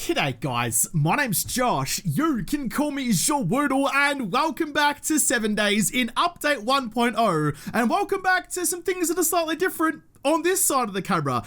G'day guys, my name's Josh, you can call me JaWoodle, and welcome back to 7 Days in Update 1.0, and welcome back to some things that are slightly different on this side of the camera.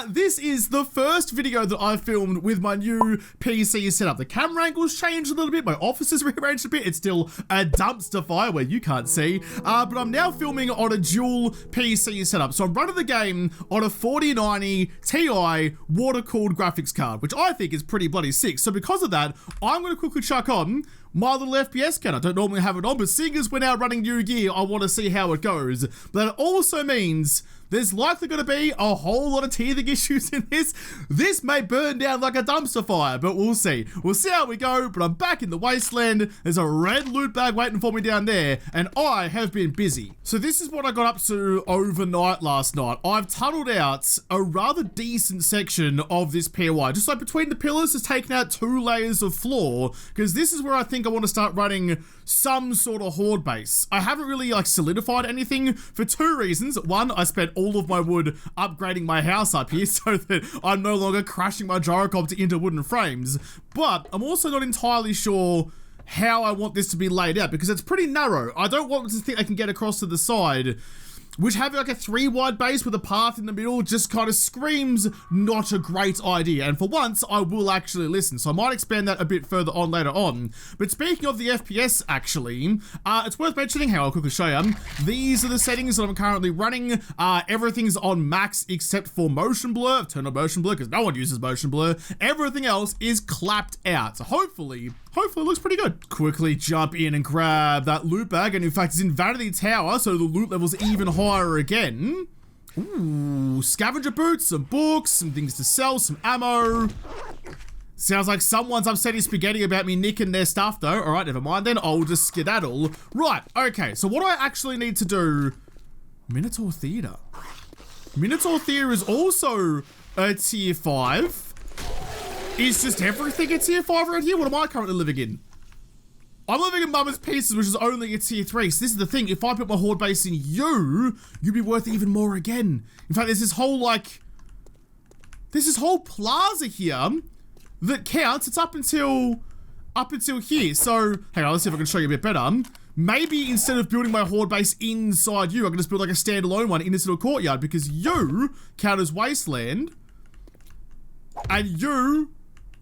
This is the first video that I filmed with my new PC setup. The camera angle's changed a little bit, my office is rearranged a bit, it's still a dumpster fire where you can't see, but I'm now filming on a dual PC setup. So I'm running the game on a 4090 Ti water-cooled graphics card, which I think is pretty bloody sick. So because of that, I'm gonna quickly chuck on my little FPS counter. I don't normally have it on, but seeing as we're now running new gear, I want to see how it goes. But it also means there's likely going to be a whole lot of teething issues in this. This may burn down like a dumpster fire, but we'll see. We'll see how we go, but I'm back in the wasteland. There's a red loot bag waiting for me down there, and I have been busy. So this is what I got up to overnight last night. I've tunneled out a rather decent section of this POI. Just like between the pillars, has taken out 2 layers of floor, because this is where I think I want to start running some sort of horde base. I haven't really solidified anything for 2 reasons. One, I spent all of my wood upgrading my house up here so that I'm no longer crashing my gyrocopter into wooden frames. But I'm also not entirely sure how I want this to be laid out because it's pretty narrow. I don't want to think I can get across to the side, which having like a 3 wide base with a path in the middle just kind of screams not a great idea. And for once, I will actually listen. So I might expand that a bit further on later on. But speaking of the FPS actually, it's worth mentioning how I'll quickly show you. These are the settings that I'm currently running. Everything's on max except for motion blur. I've turned on motion blur because no one uses motion blur. Everything else is clapped out. So hopefully it looks pretty good. Quickly jump in and grab that loot bag, and in fact it's in Vanity Tower, so the loot level's even higher again. Ooh, scavenger boots, some books, some things to sell, some ammo. Sounds like someone's upsetting spaghetti about me nicking their stuff though. All right, never mind then, I'll just skedaddle. Right, okay, so what do I actually need to do? Minotaur Theater. Minotaur Theater is also a tier 5. Is just everything a tier 5 around here? What am I currently living in? I'm living in Mama's Pieces, which is only a tier 3. So this is the thing, if I put my horde base in you, you'd be worth even more again. In fact, there's this whole plaza here that counts. It's up until here. So, hang on, let's see if I can show you a bit better. Maybe instead of building my horde base inside you, I can just build like a standalone one in this little courtyard because you count as wasteland and you,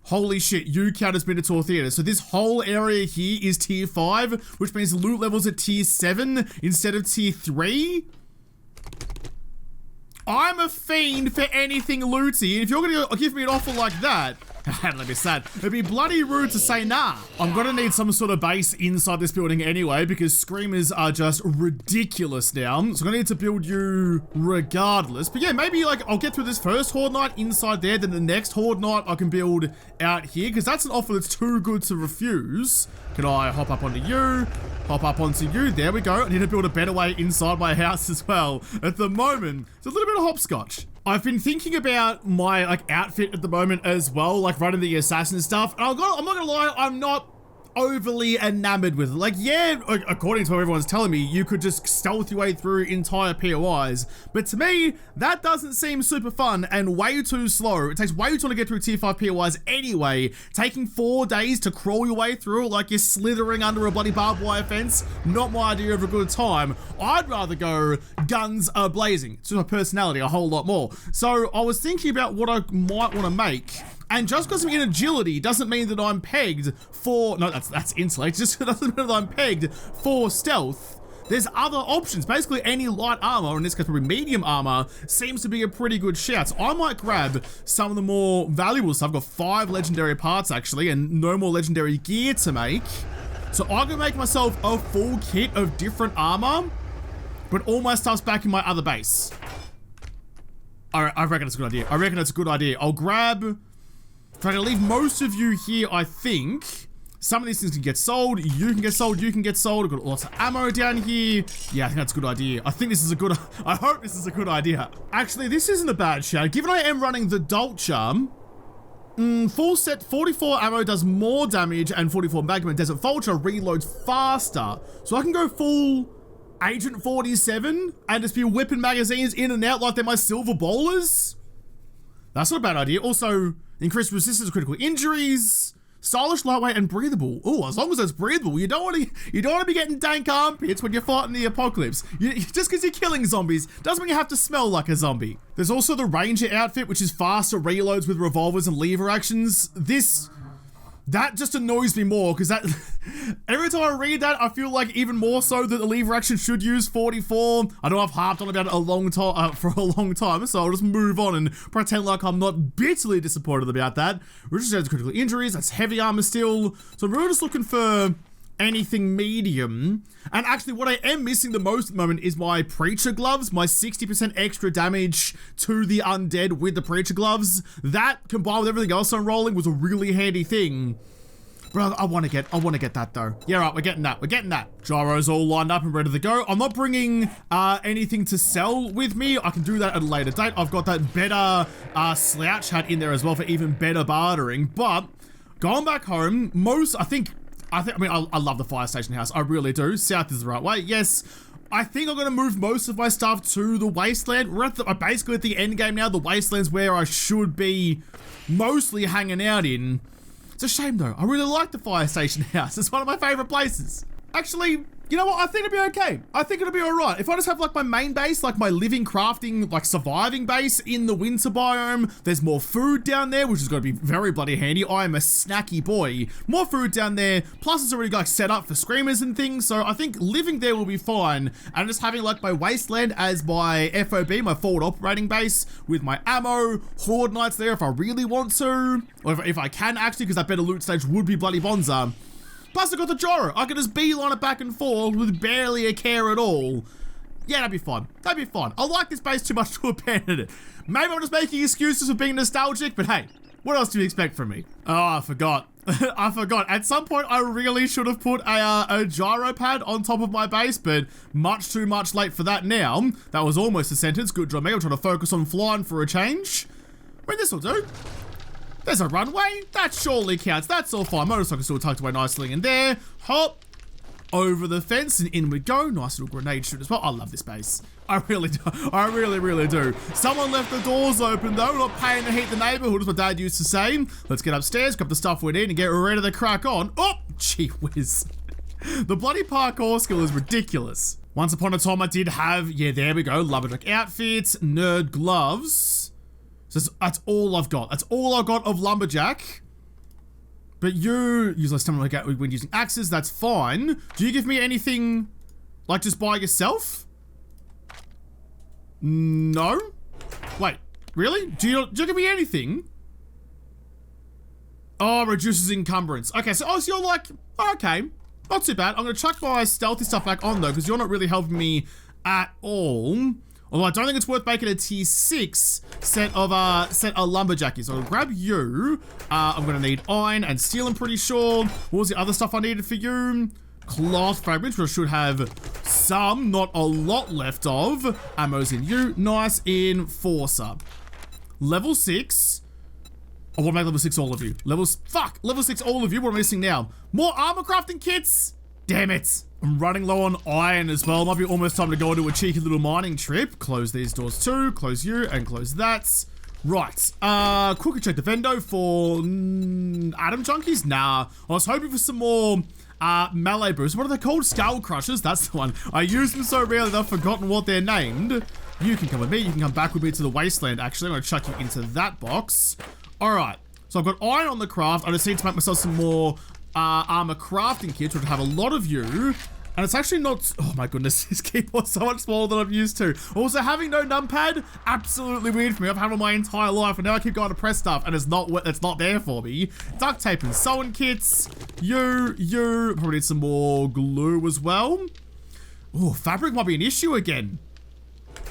holy shit, you count as Minotaur Theater. So this whole area here is tier 5, which means the loot level's at tier 7 instead of tier 3. I'm a fiend for anything looty, and if you're gonna give me an offer like that, let me sad. It'd be bloody rude to say nah. I'm gonna need some sort of base inside this building anyway because screamers are just ridiculous now. So I'm gonna need to build you regardless. But yeah, maybe I'll get through this first horde night inside there, then the next horde night I can build out here because that's an offer that's too good to refuse. Can I hop up onto you? Hop up onto you. There we go. I need to build a better way inside my house as well. At the moment, it's a little bit of hopscotch. I've been thinking about my outfit at the moment as well, running the assassin stuff. And I'm not gonna lie, I'm not overly enamored with it. Yeah, according to what everyone's telling me, you could just stealth your way through entire POIs. But to me, that doesn't seem super fun and way too slow. It takes way too long to get through tier 5 POIs anyway. Taking 4 days to crawl your way through it like you're slithering under a bloody barbed wire fence, not my idea of a good time. I'd rather go guns are blazing. It's just my personality a whole lot more. So I was thinking about what I might want to make. And just because I'm in agility doesn't mean that I'm pegged for, no, that's intellect, just doesn't mean that I'm pegged for stealth. There's other options. Basically any light armor, in this case probably medium armor, seems to be a pretty good shout. So I might grab some of the more valuable stuff. I've got 5 legendary parts actually, and no more legendary gear to make. So I'm gonna make myself a full kit of different armor, but all my stuff's back in my other base. Alright, I reckon it's a good idea. I reckon it's a good idea. I'll grab, trying to leave most of you here, I think. Some of these things can get sold. You can get sold. You can get sold. I've got lots of ammo down here. Yeah, I think that's a good idea. I think this is a good, I hope this is a good idea. Actually, this isn't a bad shout. Given I am running the Dolcher, full set 44 ammo does more damage and 44 Magnum and Desert Vulture reloads faster. So I can go full Agent 47 and just be whipping magazines in and out like they're my silver bowlers. That's not a bad idea. Also, Increased resistance to critical injuries. Stylish, lightweight, and breathable. Oh, as long as it's breathable, you don't want to be getting dank armpits when you're fighting the apocalypse. Just because you're killing zombies doesn't mean you have to smell like a zombie. There's also the ranger outfit, which is faster reloads with revolvers and lever actions. That just annoys me more because that every time I read that, I feel like even more so that the lever action should use 44. I know I've harped on about it for a long time, so I'll just move on and pretend like I'm not bitterly disappointed about that. Resistance to critical injuries, that's heavy armor still. So I'm really just looking for anything medium. And actually what I am missing the most at the moment is my preacher gloves, my 60% extra damage to the undead with the preacher gloves. That combined with everything else I'm rolling was a really handy thing. Bro, I want to get that though. Yeah, right, we're getting that. Gyro's all lined up and ready to go. I'm not bringing anything to sell with me. I can do that at a later date. I've got that better slouch hat in there as well for even better bartering. But going back home, I love the fire station house. I really do. South is the right way. Yes. I think I'm going to move most of my stuff to the wasteland. We're basically at the end game now. The wasteland's where I should be mostly hanging out in. It's a shame though. I really like the fire station house. It's one of my favorite places. Actually, you know what? I think it'll be okay. I think it'll be all right. If I just have like my main base, like my living, crafting, like surviving base in the winter biome, there's more food down there, which is going to be very bloody handy. I am a snacky boy. More food down there. Plus it's already like set up for screamers and things. So I think living there will be fine. And just having like my wasteland as my FOB, my forward operating base with my ammo, horde nights there if I really want to, or if I can actually, because that better loot stage would be bloody bonza. Plus I got the gyro. I can just beeline it back and forth with barely a care at all. Yeah, that'd be fun. That'd be fun. I like this base too much to abandon it. Maybe I'm just making excuses for being nostalgic, but hey, what else do you expect from me? Oh, I forgot. I forgot. At some point, I really should have put a gyro pad on top of my base, but much too much late for that now. That was almost a sentence. Good job, Meg. I'm trying to focus on flying for a change. I mean, this'll do. There's a runway. That surely counts. That's all fine. Motorcycle still tucked away nicely in there. Hop over the fence and in we go. Nice little grenade shoot as well. I love this base. I really do. I really, really do. Someone left the doors open though. Not paying to heat the neighborhood, as my dad used to say. Let's get upstairs, grab the stuff we need and get ready to crack on. Oh, gee whiz. The bloody parkour skill is ridiculous. Once upon a time I did have, yeah, there we go. Lumberjack outfits, nerd gloves. So that's all I've got. That's all I've got of lumberjack. But you use less time when using axes. That's fine. Do you give me anything like just by yourself? No. Wait, really? Do you give me anything? Oh, reduces encumbrance. Okay, so you're like, okay, not too bad. I'm gonna chuck my stealthy stuff back on though, because you're not really helping me at all. Although I don't think it's worth making a tier 6 set of lumberjackies. So I'll grab you. I'm gonna need iron and steel, I'm pretty sure. What was the other stuff I needed for you? Cloth fragments, which I should have some, not a lot left of. Ammo's in you. Nice enforcer. Level 6. I want to make level 6 all of you. Level 6 all of you. What am I missing now? More armor crafting kits? Damn it. I'm running low on iron as well. Might be almost time to go into a cheeky little mining trip. Close these doors too. Close you and close that. Right. Quickly check the vendo for atom junkies. Nah. I was hoping for some more melee boosts. What are they called? Skull crushers. That's the one. I use them so rarely that I've forgotten what they're named. You can come with me. You can come back with me to the wasteland. Actually, I'm going to chuck you into that box. All right. So I've got iron on the craft. I just need to make myself some more armor crafting kits, which have a lot of you. And it's actually not, oh my goodness, this keyboard's so much smaller than I'm used to. Also, having no numpad, absolutely weird for me. I've had it my entire life, and now I keep going to press stuff, and it's not there for me. Duct tape and sewing kits. You probably need some more glue as well. Oh, fabric might be an issue again.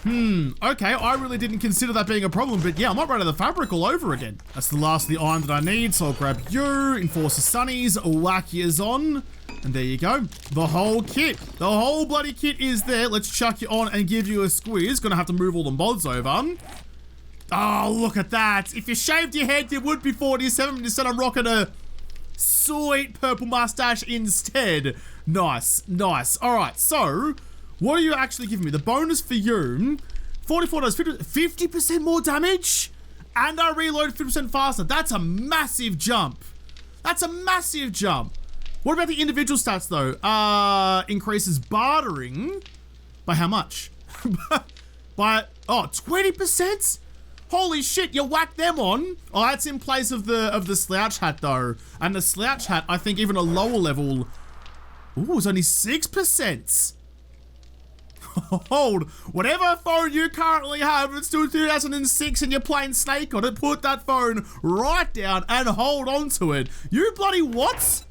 Okay, I really didn't consider that being a problem, but yeah, I might run out of the fabric all over again. That's the last of the iron that I need, so I'll grab you, Enforcer Sunnies, whack yours on, and there you go. The whole kit. The whole bloody kit is there. Let's chuck you on and give you a squeeze. Gonna have to move all the mods over. Oh, look at that. If you shaved your head, you would be 47, but instead I'm rocking a sweet purple mustache instead. Nice, nice. All right, so what are you actually giving me? The bonus for you, 44 does 50% more damage And I reload 50% faster. That's a massive jump. That's a massive jump. What about the individual stats though? Increases bartering by how much? By, 20%? Holy shit, you whack them on. Oh, that's in place of the slouch hat though. And the slouch hat, I think even a lower level, it's only 6%. Hold, whatever phone you currently have, it's still 2006 and you're playing Snake on it, put that phone right down and hold on to it. You bloody what?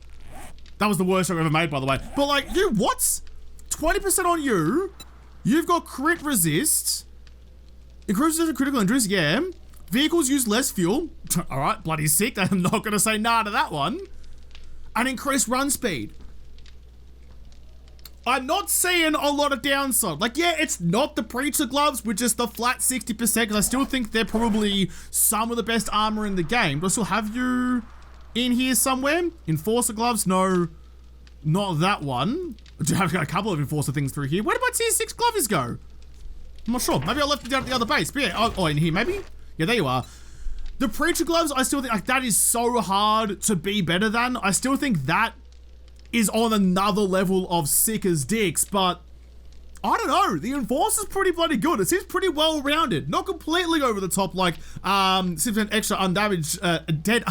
That was the worst I've ever made, by the way. But like, you what? 20% on you. You've got crit resist. Increases critical injuries, yeah. Vehicles use less fuel. All right, bloody sick. I'm not gonna say nah to that one. And increased run speed. I'm not seeing a lot of downside. Like, yeah, it's not the Preacher gloves with just the flat 60%, because I still think they're probably some of the best armor in the game. Do I still have you in here somewhere? Enforcer gloves? No, not that one. I do have a couple of Enforcer things through here. Where did my tier 6 gloves go? I'm not sure. Maybe I left it down at the other base. But yeah, in here maybe? Yeah, there you are. The Preacher gloves, I still think, like, that is so hard to be better than. I still think that is on another level of sick as dicks, but I don't know. The Enforcer's pretty bloody good. It seems pretty well rounded. Not completely over the top, like 6% extra undamaged dead.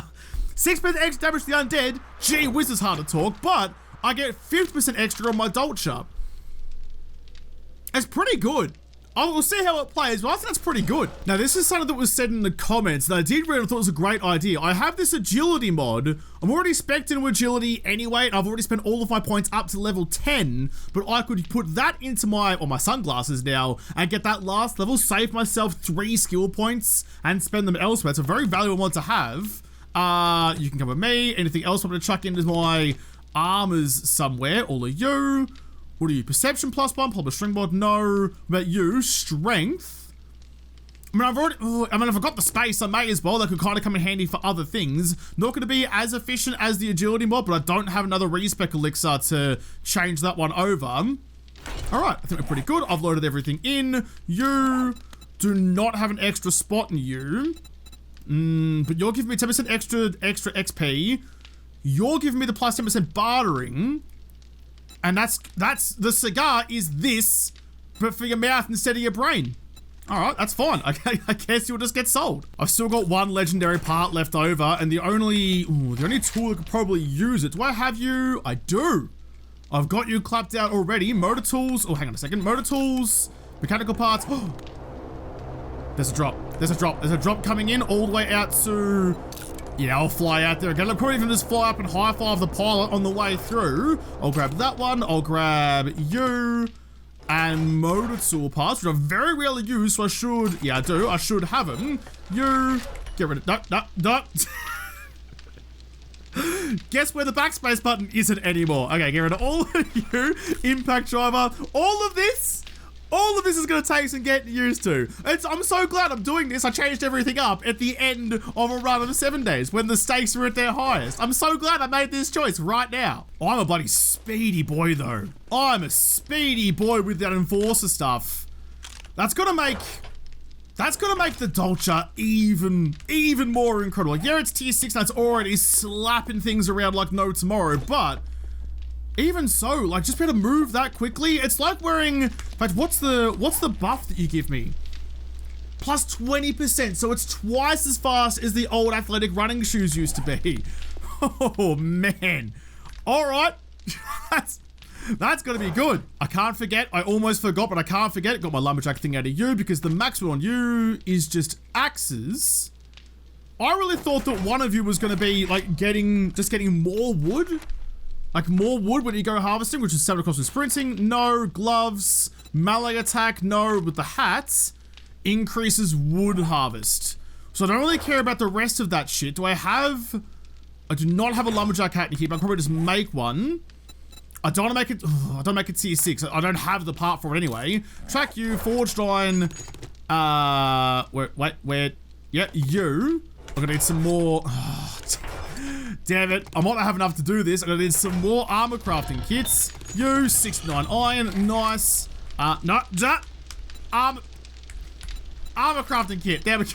6% extra damage to the undead. Gee whiz, is hard to talk, but I get 50% extra on my Dolcher. It's pretty good. We'll see how it plays, but I think that's pretty good. Now, this is something that was said in the comments that I did read and thought was a great idea. I have this agility mod. I'm already spec'd into agility anyway, and I've already spent all of my points up to level 10, but I could put that into my sunglasses now and get that last level, save myself 3 skill points, and spend them elsewhere. It's a very valuable mod to have. You can come with me. Anything else I'm gonna chuck into my armors somewhere? All of you. What are you? Perception +1, probably string mod, no. What about you? Strength. I mean, if I've got the space, I may as well. That could kind of come in handy for other things. Not going to be as efficient as the agility mod, but I don't have another respec elixir to change that one over. All right, I think we're pretty good. I've loaded everything in. You do not have an extra spot in you. But you're giving me 10% extra XP. You're giving me the plus 10% bartering. And that's the cigar is this, but for your mouth instead of your brain. All right, that's fine. I guess you'll just get sold. I've still got one legendary part left over, and the only tool that could probably use it. Do I have you? I do. I've got you clapped out already. Motor tools. Oh, hang on a second. Motor tools, mechanical parts. Oh, there's a drop. There's a drop. There's a drop coming in all the way out to. Yeah, I'll fly out there again. I'll probably even just fly up and high-five the pilot on the way through. I'll grab that one. I'll grab you. And motor tool parts, which I very rarely use, so I should... Yeah, I do. I should have them. You. Get rid of... No. Guess where the backspace button isn't anymore. Okay, get rid of all of you. Impact driver. All of this is going to take some getting used to. I'm so glad I'm doing this. I changed everything up at the end of a run of 7 days when the stakes were at their highest. I'm so glad I made this choice right now. I'm a bloody speedy boy though. I'm a speedy boy with that Enforcer stuff. That's gonna make the Dolcher even more incredible. Yeah, it's tier 6 and it's already slapping things around like no tomorrow, but even so, like, just be able to move that quickly. It's like wearing, in fact, what's the buff that you give me? Plus 20%, so it's twice as fast as the old athletic running shoes used to be. Oh man. All right, that's gonna be good. I can't forget, I almost forgot, but I can't forget. Got my lumberjack thing out of you because the maximum on you is just axes. I really thought that one of you was gonna be like getting more wood. Like more wood when you go harvesting, which is 7 across with sprinting. No. Gloves. Melee attack. No. With the hats. Increases wood harvest. So I don't really care about the rest of that shit. I do not have a lumberjack hat in here, but I'll probably just make one. I don't want to make it, I don't make it tier 6. I don't have the part for it anyway. Track you, forged iron. Where? Yeah, you. I'm gonna need some more. Damn it, I might not have enough to do this. I'm gonna need some more armor crafting kits. You, 69 iron, nice. Armor crafting kit, there we go.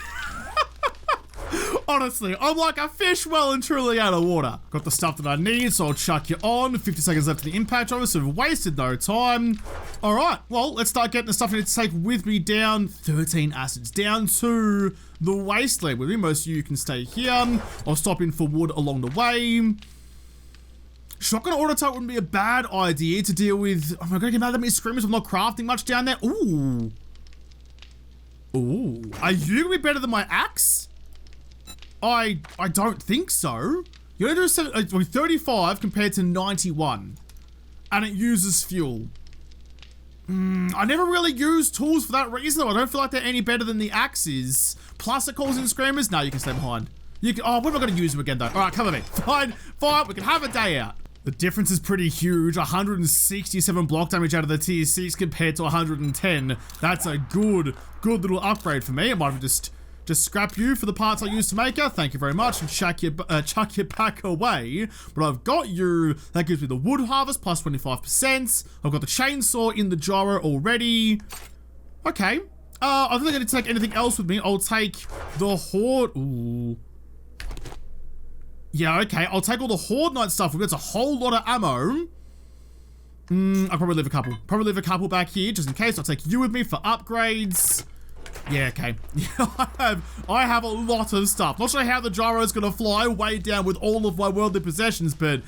Honestly, I'm like a fish well and truly out of water. Got the stuff that I need, so I'll chuck you on. 50 seconds left to the impact driver, so we've wasted no time. All right, well, let's start getting the stuff I need to take with me down. 13 acids down to the wasteland with me. Most of you can stay here. I'll stop in for wood along the way. Shotgun auto type wouldn't be a bad idea to deal with. I'm gonna get mad at me screamers. I'm not crafting much down there. Ooh. Ooh. Are you gonna be better than my axe? I don't think so. You only do 35 compared to 91. And it uses fuel. I never really use tools for that reason though. I don't feel like they're any better than the axes. Plus it calls in screamers. No, you can stay behind. You can, oh, we're not gonna use them again though. All right, come with me. Fine, we can have a day out. The difference is pretty huge. 167 block damage out of the tier 6 compared to 110. That's a good little upgrade for me. I might have just scrap you for the parts I used to make her. Thank you very much. And chuck you back away. But I've got you. That gives me the wood harvest plus 25%. I've got the chainsaw in the gyro already. Okay. I don't think I need to take anything else with me. I'll take the horde. Ooh. Yeah, okay. I'll take all the Horde Knight stuff. We've got a whole lot of ammo. I'll probably leave a couple. Probably leave a couple back here just in case. I'll take you with me for upgrades. Yeah, okay. Yeah, I have a lot of stuff. Not sure how the gyro is going to fly way down with all of my worldly possessions, but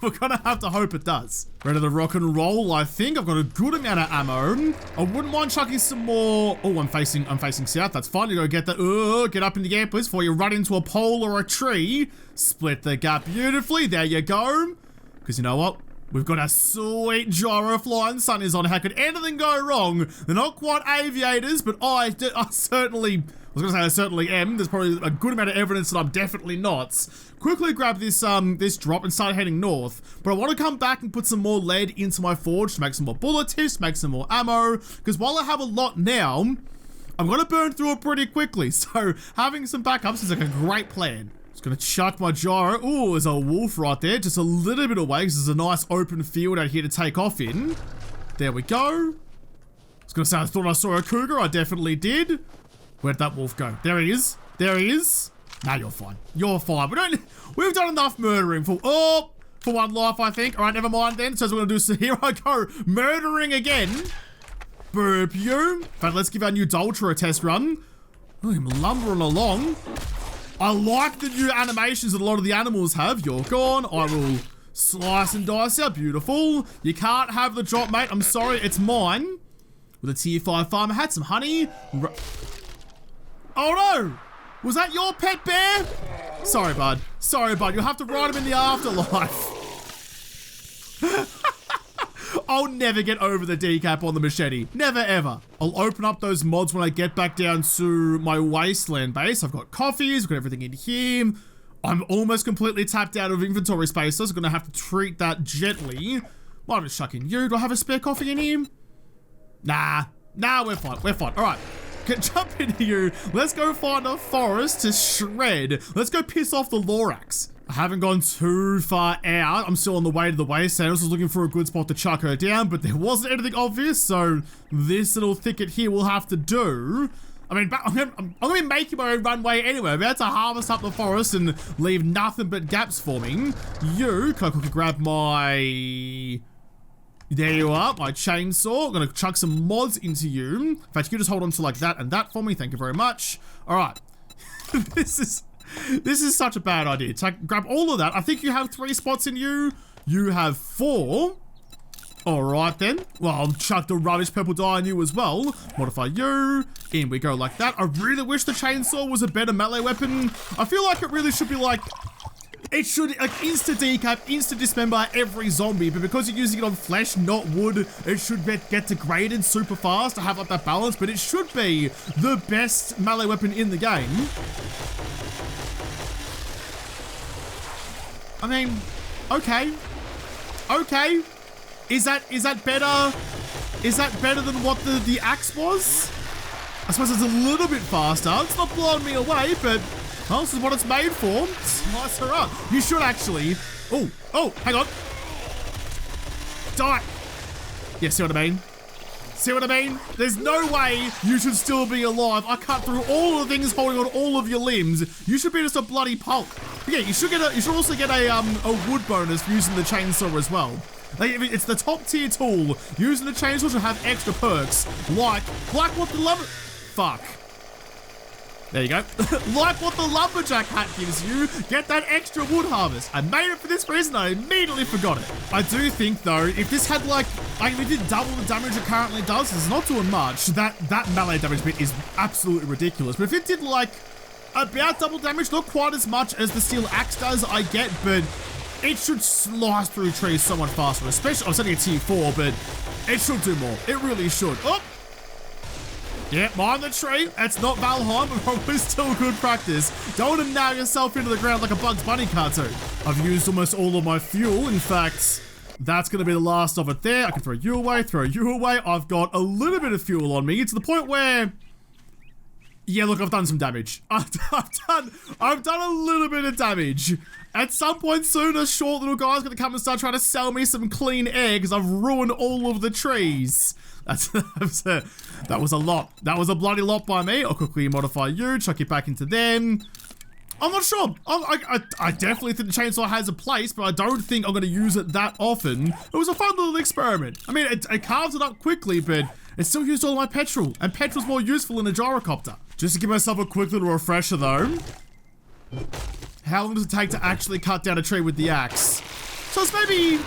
we're going to have to hope it does. Ready to rock and roll, I think. I've got a good amount of ammo. I wouldn't mind chucking some more. Oh, I'm facing south. That's fine. You go get that. Get up in the air, please, before you run into a pole or a tree. Split the gap beautifully. There you go. Because you know what? We've got a sweet gyro flying sunnies on. How could anything go wrong? They're not quite aviators, but I certainly am. There's probably a good amount of evidence that I'm definitely not. Quickly grab this this drop and start heading north. But I want to come back and put some more lead into my forge to make some more bullet tips, make some more ammo. Because while I have a lot now, I'm going to burn through it pretty quickly. So having some backups is like a great plan. Just gonna chuck my gyro. Ooh, there's a wolf right there, just a little bit away because there's a nice open field out here to take off in. There we go. I was gonna say I thought I saw a cougar. I definitely did. Where'd that wolf go? There he is. There he is. Nah, you're fine. You're fine. We've done enough murdering for one life, I think. All right, never mind then. So we're gonna do. So here I go, murdering again. Burp you. But let's give our new Doltra a test run. Look at him lumbering along. I like the new animations that a lot of the animals have. You're gone. I will slice and dice you. Beautiful. You can't have the drop, mate. I'm sorry. It's mine. With a tier 5 farm. I had some honey. Oh, no. Was that your pet bear? Sorry, bud. Sorry, bud. You'll have to ride him in the afterlife. I'll never get over the decap on the machete. Never, ever. I'll open up those mods when I get back down to my wasteland base. I've got coffees, I've got everything in here. I'm almost completely tapped out of inventory space, so I'm gonna have to treat that gently. Might have to chuck in you. Do I have a spare coffee in here? Nah, we're fine. All right. Jump in here. Let's go find a forest to shred. Let's go piss off the Lorax. I haven't gone too far out. I'm still on the way to the wasteland. I was just looking for a good spot to chuck her down, but there wasn't anything obvious, so this little thicket here will have to do. I mean, I'm gonna be making my own runway anyway. I'm about to harvest up the forest and leave nothing but gaps forming. You, can I quickly grab my... There you are, my chainsaw. I'm gonna chuck some mods into you. In fact, you can just hold on to like that and that for me. Thank you very much. All right. This is such a bad idea. Grab all of that. I think you have 3 spots in you. You have 4. All right then. Well, I'll chuck the rubbish purple dye on you as well. Modify you. In we go like that. I really wish the chainsaw was a better melee weapon. I feel like it really should be like... It should like insta decap, insta dismember every zombie, but because you're using it on flesh, not wood, it should get degraded super fast to have like that balance, but it should be the best melee weapon in the game. I mean, okay. Is that better? Is that better than what the axe was? I suppose it's a little bit faster. It's not blowing me away, but well, this is what it's made for. Slice her up. You should actually. Oh, hang on. Die. Yeah, see what I mean? See what I mean? There's no way you should still be alive. I cut through all of the things holding on all of your limbs. You should be just a bloody pulp. But yeah, you should also get a wood bonus for using the chainsaw as well. Like, it's the top tier tool. Using the chainsaw should have extra perks, like what the fuck. There you go. Like what the lumberjack hat gives you, get that extra wood harvest. I made it for this reason, I immediately forgot it. I do think though, if this had like if it did double the damage it currently does, it's not doing much. That melee damage bit is absolutely ridiculous. But if it did like about double damage, not quite as much as the steel axe does, I get, but it should slice through trees so much faster, especially, I'm setting a tier 4, but it should do more. It really should. Oh! Yeah, mind the tree. It's not Valheim, but probably still good practice. Don't want to nail yourself into the ground like a Bugs Bunny cartoon. I've used almost all of my fuel. In fact, that's going to be the last of it there. I can throw you away. I've got a little bit of fuel on me. It's to the point where... Yeah, look, I've done some damage. I've done a little bit of damage. At some point soon, a short little guy's going to come and start trying to sell me some clean air because I've ruined all of the trees. That was a lot. That was a bloody lot by me. I'll quickly modify you, chuck it back into them. I'm not sure. I definitely think the chainsaw has a place, but I don't think I'm going to use it that often. It was a fun little experiment. I mean, it carves it up quickly, but it still used all my petrol, and petrol's more useful in a gyrocopter. Just to give myself a quick little refresher though. How long does it take to actually cut down a tree with the axe? So it's maybe,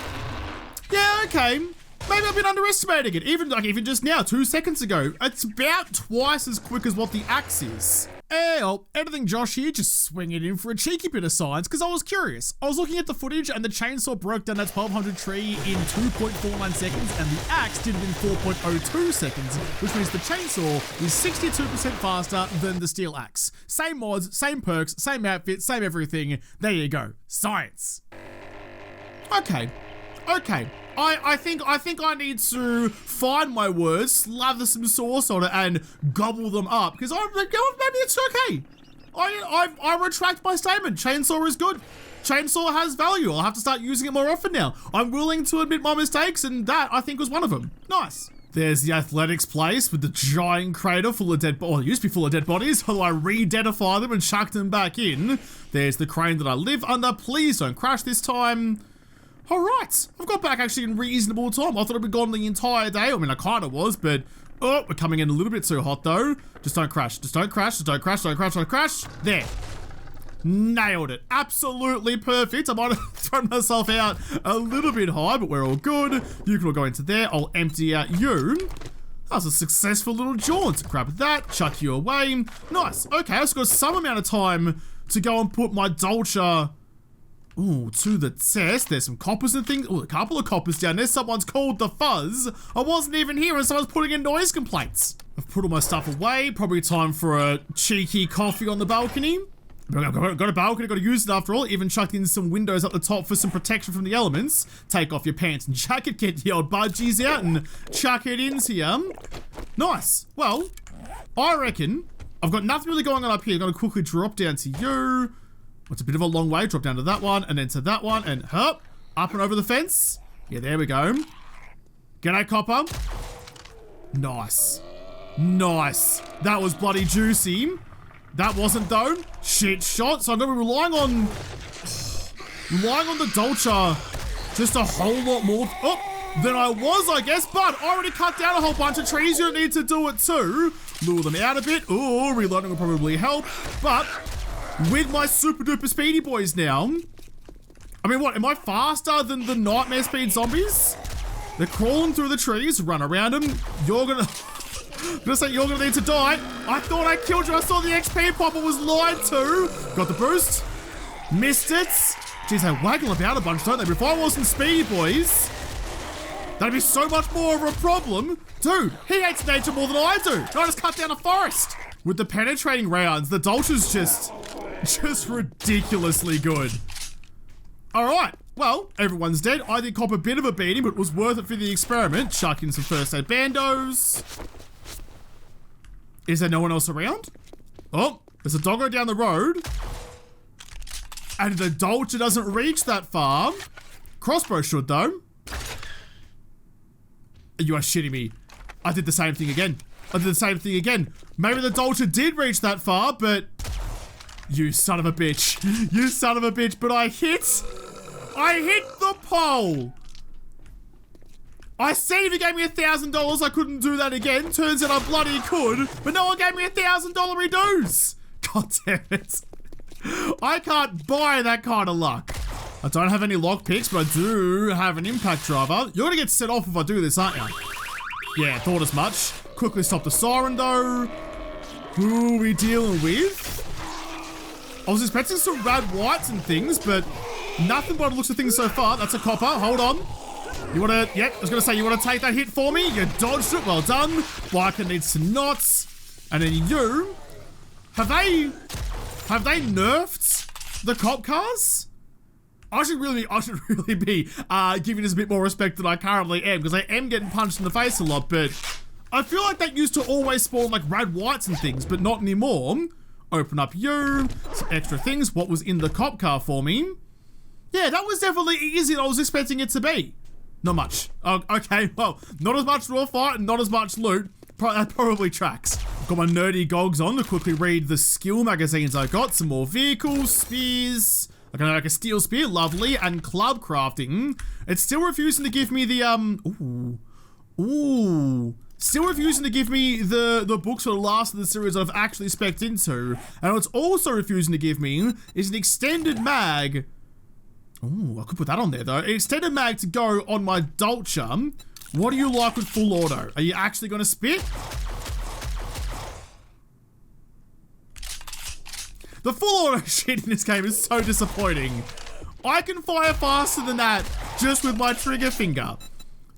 yeah, okay. Maybe I've been underestimating it. Even just now, 2 seconds ago, it's about twice as quick as what the axe is. Oh, anything Josh here, just swinging in for a cheeky bit of science because I was curious. I was looking at the footage and the chainsaw broke down that 1200 tree in 2.49 seconds and the axe did it in 4.02 seconds, which means the chainsaw is 62% faster than the steel axe. Same mods, same perks, same outfit, same everything. There you go. Science. Okay. I think I need to find my words, slather some sauce on it, and gobble them up. Because maybe it's okay. I retract my statement. Chainsaw is good. Chainsaw has value. I'll have to start using it more often now. I'm willing to admit my mistakes, and that, I think, was one of them. Nice. There's the athletics place with the giant crater full of dead bodies. Well, it used to be full of dead bodies, although I re-deadify them and chuck them back in. There's the crane that I live under. Please don't crash this time. All right, I've got back actually in reasonable time. I thought I'd be gone the entire day. I mean, I kind of was, but oh, we're coming in a little bit too hot though. Just don't crash, just don't crash, just don't crash, don't crash, don't crash. There, nailed it. Absolutely perfect. I might have thrown myself out a little bit high, but we're all good. You can all go into there. I'll empty out you. That was a successful little jaunt. Grab that, chuck you away. Nice. Okay, I've got some amount of time to go and put my Dolce to the test. There's some coppers and things. A couple of coppers down there. Someone's called the fuzz. I wasn't even here and someone's putting in noise complaints. I've put all my stuff away. Probably time for a cheeky coffee on the balcony. I've got a balcony, got to use it after all. Even chucked in some windows up the top for some protection from the elements. Take off your pants and jacket, get the old budgies out and chuck it into you. Nice. Well, I reckon I've got nothing really going on up here. I've got to quickly drop down to you. It's a bit of a long way. Drop down to that one and then to that one and up and over the fence. Yeah, there we go. G'day, copper. Nice. Nice. That was bloody juicy. That wasn't though. Shit shot. So I'm gonna be relying on the Dolce just a whole lot more than I was, I guess. But I already cut down a whole bunch of trees. You don't need to do it too. Lure them out a bit. Ooh, reloading will probably help. But with my super duper speedy boys now, I mean, what, am I faster than the nightmare speed zombies? They're crawling through the trees, run around them. You're gonna need to die. I thought I killed you. I saw the XP pop. I was lied to. Got the boost. Missed it. Jeez, they waggle about a bunch, don't they? But if I wasn't speedy boys, that'd be so much more of a problem. Dude, he hates nature more than I do. I just cut down a forest. With the penetrating rounds, the Dolce's just ridiculously good. All right, well, everyone's dead. I did cop a bit of a beating, but it was worth it for the experiment. Chuck in some first aid bandos. Is there no one else around? Oh, there's a doggo down the road. And the Dolce doesn't reach that far. Crossbow should though. You are shitting me. I did the same thing again. Maybe the Dolce did reach that far, but you son of a bitch. You son of a bitch, but I hit the pole. I said if you gave me $1,000, I couldn't do that again. Turns out I bloody could, but no one gave me $1,000 redos. God damn it. I can't buy that kind of luck. I don't have any lockpicks, but I do have an impact driver. You're gonna get set off if I do this, aren't you? Yeah, thought as much. Quickly stop the siren though. Who are we dealing with? I was expecting some rad whites and things, but nothing by the looks of things so far. That's a copper, hold on. You wanna, yeah, I was gonna say, you wanna take that hit for me? You dodged it, well done. Biker needs some knots. And then you, have they nerfed the cop cars? I should really be giving this a bit more respect than I currently am, because I am getting punched in the face a lot, but I feel like that used to always spawn like rad whites and things, but not anymore. Open up you, some extra things. What was in the cop car for me? Yeah, that was definitely easier than I was expecting it to be. Not much. Oh, okay, well, not as much raw fight and not as much loot. That probably tracks. I've got my nerdy gogs on to quickly read the skill magazines I got. Some more vehicles, spears. I can make a steel spear, lovely, and club crafting. It's still refusing to give me the, still refusing to give me the books for the last of the series that I've actually spec'd into. And what's also refusing to give me is an extended mag. Ooh, I could put that on there though. An extended mag to go on my Dolce. What do you like with full auto? Are you actually gonna spit? The full auto shit in this game is so disappointing. I can fire faster than that just with my trigger finger.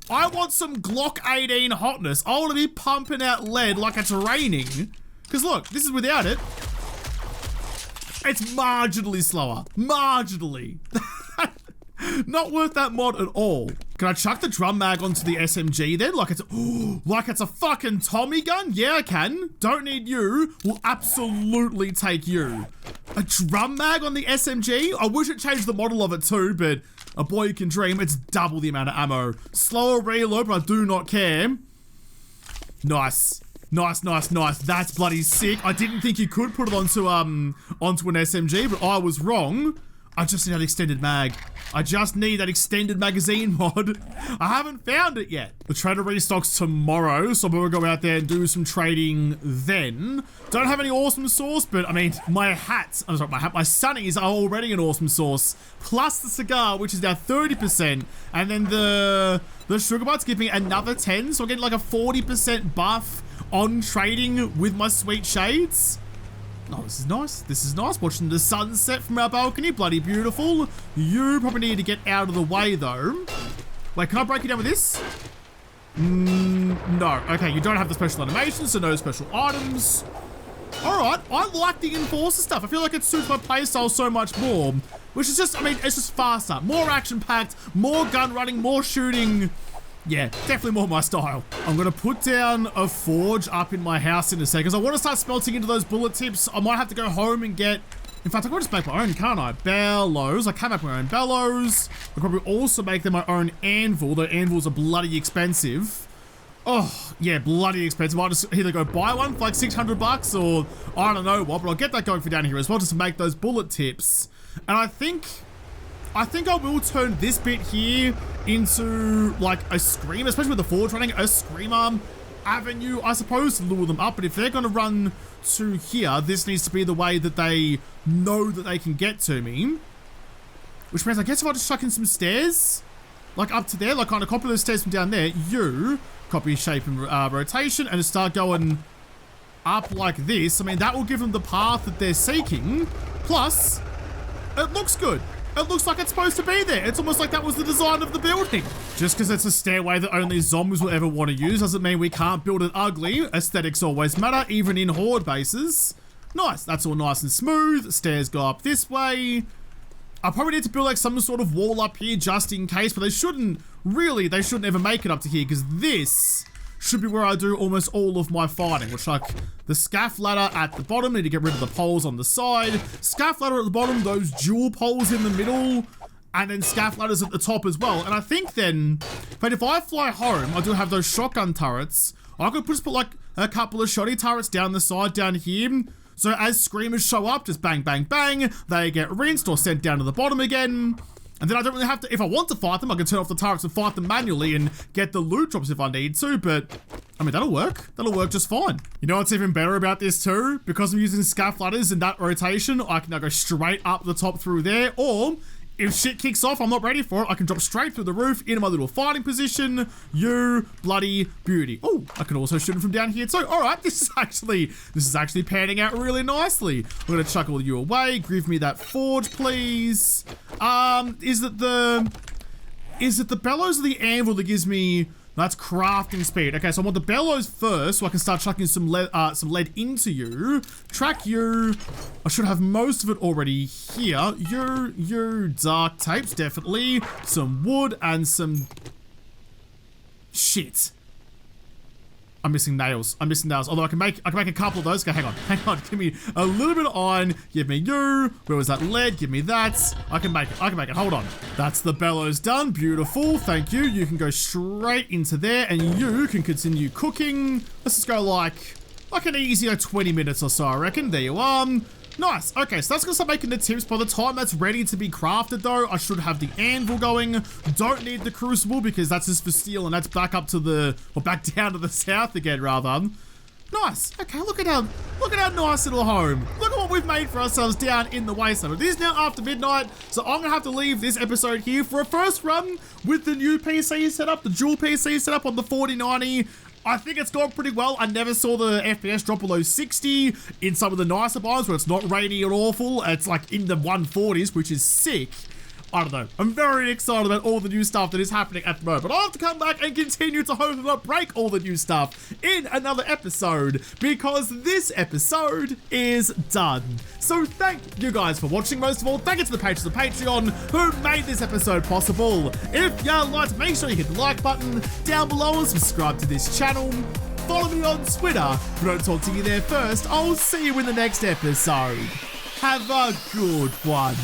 I want some Glock 18 hotness. I want to be pumping out lead like it's raining. Because look, this is without it. It's marginally slower. Marginally. Not worth that mod at all. Can I chuck the drum mag onto the SMG then? Like it's a fucking Tommy gun? Yeah, I can. Don't need you. Will absolutely take you. A drum mag on the SMG? I wish it changed the model of it too, but a boy can dream. It's double the amount of ammo. Slower reload, but I do not care. Nice. Nice. That's bloody sick. I didn't think you could put it onto an SMG, but I was wrong. I just need that extended mag. I just need that extended magazine mod. I haven't found it yet. The trader restocks tomorrow, so I'm gonna go out there and do some trading then. Don't have any awesome sauce, but I mean, my sunnies are already an awesome sauce. Plus the cigar, which is now 30%, and then the sugar butts give me another 10, so I'm getting like a 40% buff on trading with my sweet shades. Oh, this is nice. This is nice. Watching the sunset from our balcony. Bloody beautiful. You probably need to get out of the way, though. Wait, can I break you down with this? No. Okay, you don't have the special animations, so no special items. Alright, I like the Enforcer stuff. I feel like it suits my playstyle so much more. Which is just, I mean, it's just faster. More action-packed, more gun running, more shooting. Yeah, definitely more my style. I'm gonna put down a forge up in my house in a second, because I want to start smelting into those bullet tips. I might have to go home and get, in fact, I can just make my own, can't I? Bellows. I can make my own bellows. I could probably also make them my own anvil, though anvils are bloody expensive. Oh, yeah, bloody expensive. I'll just either go buy one for like 600 bucks or I don't know what, but I'll get that going for down here as well, just to make those bullet tips. And I think I will turn this bit here into like a scream, especially with the forge running, a screamer avenue, I suppose, to lure them up. But if they're going to run to here, this needs to be the way that they know that they can get to me. Which means I guess if I just chuck in some stairs, like up to there, like kind of copy those stairs from down there, you copy shape and rotation and just start going up like this. I mean, that will give them the path that they're seeking. Plus, it looks good. It looks like it's supposed to be there. It's almost like that was the design of the building. Just because it's a stairway that only zombies will ever want to use doesn't mean we can't build it ugly. Aesthetics always matter, even in horde bases. Nice, that's all nice and smooth. Stairs go up this way. I probably need to build like some sort of wall up here just in case, but they shouldn't ever make it up to here, because this should be where I do almost all of my fighting, which like the scaff ladder at the bottom, need to get rid of the poles on the side, scaff ladder at the bottom, those dual poles in the middle, and then scaff ladders at the top as well. And I think then, but if I fly home, I do have those shotgun turrets I could just put like a couple of shoddy turrets down the side down here. So as screamers show up, just bang, bang, bang, they get rinsed or sent down to the bottom again. And then I don't really have to, if I want to fight them, I can turn off the turrets and fight them manually and get the loot drops if I need to, but I mean, that'll work. That'll work just fine. You know what's even better about this too? Because I'm using scaff ladders in that rotation, I can now go straight up the top through there, or if shit kicks off, I'm not ready for it, I can drop straight through the roof into my little fighting position. You bloody beauty. Oh, I can also shoot him from down here too. All right, this is actually panning out really nicely. We're gonna chuck all you away. Give me that forge, please. Is it the bellows or the anvil that gives me? That's crafting speed. Okay, so I want the bellows first so I can start chucking some lead into you. Track you. I should have most of it already here. You dark tapes, definitely. Some wood and some shit. I'm missing nails. Although I can make a couple of those. Okay, hang on. Give me a little bit of iron. Give me you. Where was that lead? Give me that. I can make it. Hold on. That's the bellows done. Beautiful. Thank you. You can go straight into there and you can continue cooking. Let's just go like an easier 20 minutes or so, I reckon. There you are. Nice. Okay, so that's gonna start making the tips. By the time that's ready to be crafted though, I should have the anvil going. Don't need the crucible because that's just for steel and that's back up to back down to the south again rather. Nice. Okay, look at our nice little home. Look at what we've made for ourselves down in the wasteland. It is now after midnight, so I'm gonna have to leave this episode here for a first run with the new PC setup, the dual PC setup on the 4090. I think it's gone pretty well. I never saw the FPS drop below 60 in some of the nicer biomes where it's not rainy and awful. It's like in the 140s, which is sick. I don't know. I'm very excited about all the new stuff that is happening at the moment. But I'll have to come back and continue to hopefully not break all the new stuff in another episode because this episode is done. So thank you guys for watching. Most of all, thank you to the patrons of Patreon who made this episode possible. If you liked, make sure you hit the like button down below and subscribe to this channel. Follow me on Twitter. If I don't talk to you there first, I'll see you in the next episode. Have a good one.